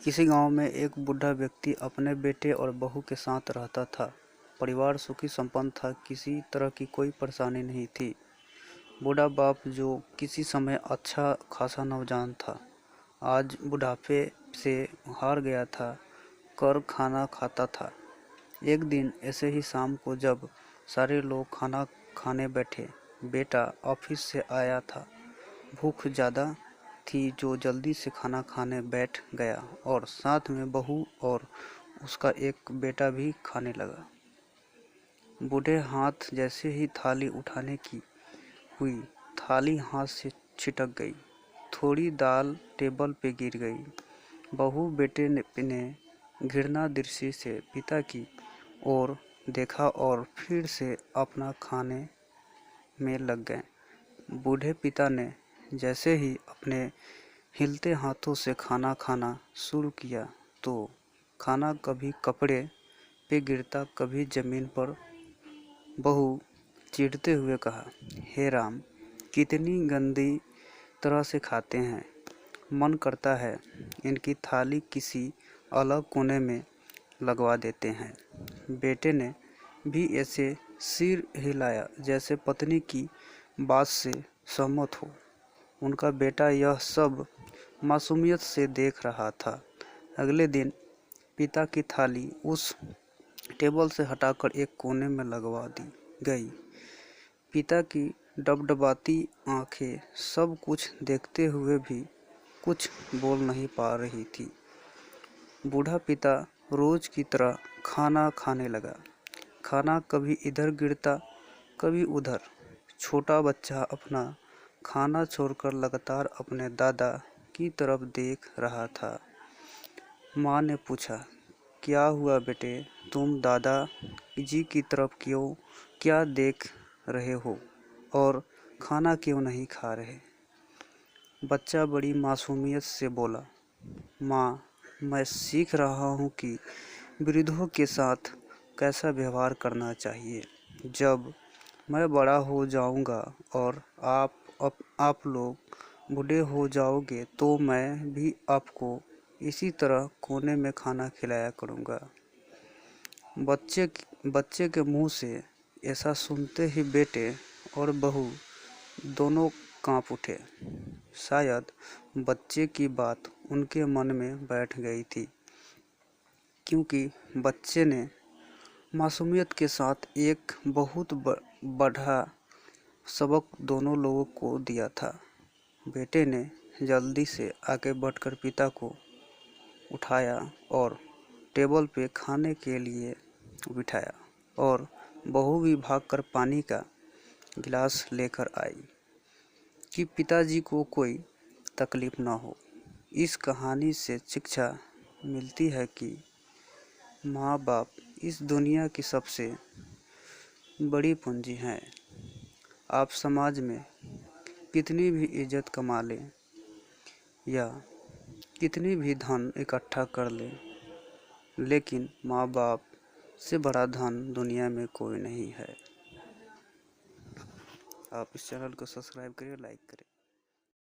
किसी गांव में एक बूढ़ा व्यक्ति अपने बेटे और बहू के साथ रहता था। परिवार सुखी संपन्न था, किसी तरह की कोई परेशानी नहीं थी। बूढ़ा बाप, जो किसी समय अच्छा खासा नौजवान था, आज बुढ़ापे से हार गया था, कर खाना खाता था। एक दिन ऐसे ही शाम को जब सारे लोग खाना खाने बैठे, बेटा ऑफिस से आया था। भूख ज़्यादा थी जो जल्दी से खाना खाने बैठ गया और साथ में बहू और उसका एक बेटा भी खाने लगा। बूढ़े हाथ जैसे ही थाली उठाने की हुई, थाली हाथ से छिटक गई। थोड़ी दाल टेबल पे गिर गई। बहू बेटे ने घृणा दृष्टि से पिता की ओर देखा और फिर से अपना खाने में लग गए। बूढ़े पिता ने जैसे ही अपने हिलते हाथों से खाना खाना शुरू किया तो खाना कभी कपड़े पे गिरता, कभी जमीन पर। बहू चिढ़ते हुए कहा, हे राम, कितनी गंदी तरह से खाते हैं। मन करता है इनकी थाली किसी अलग कोने में लगवा देते हैं। बेटे ने भी ऐसे सिर हिलाया जैसे पत्नी की बात से सहमत हो। उनका बेटा यह सब मासूमियत से देख रहा था। अगले दिन पिता की थाली उस टेबल से हटाकर एक कोने में लगवा दी गई। पिता की डबडबाती आंखें सब कुछ देखते हुए भी कुछ बोल नहीं पा रही थी। बूढ़ा पिता रोज की तरह खाना खाने लगा। खाना कभी इधर गिरता, कभी उधर। छोटा बच्चा अपना खाना छोड़कर लगातार अपने दादा की तरफ देख रहा था। माँ ने पूछा, क्या हुआ बेटे, तुम दादा जी की तरफ क्या देख रहे हो और खाना क्यों नहीं खा रहे? बच्चा बड़ी मासूमियत से बोला, माँ, मैं सीख रहा हूँ कि वृद्धों के साथ कैसा व्यवहार करना चाहिए। जब मैं बड़ा हो जाऊंगा और आप लोग बूढ़े हो जाओगे तो मैं भी आपको इसी तरह कोने में खाना खिलाया करूंगा। बच्चे के मुंह से ऐसा सुनते ही बेटे और बहू दोनों कांप उठे। शायद बच्चे की बात उनके मन में बैठ गई थी, क्योंकि बच्चे ने मासूमियत के साथ एक बहुत बड़ा सबक दोनों लोगों को दिया था। बेटे ने जल्दी से आगे बढ़कर पिता को उठाया और टेबल पे खाने के लिए बिठाया और बहू भी भागकर पानी का गिलास लेकर आई कि पिताजी को कोई तकलीफ ना हो। इस कहानी से शिक्षा मिलती है कि माँ बाप इस दुनिया की सबसे बड़ी पूंजी हैं। आप समाज में कितनी भी इज्जत कमा लें या कितनी भी धन इकट्ठा कर लें, लेकिन माँ बाप से बड़ा धन दुनिया में कोई नहीं है। आप इस चैनल को सब्सक्राइब करिए, लाइक करें।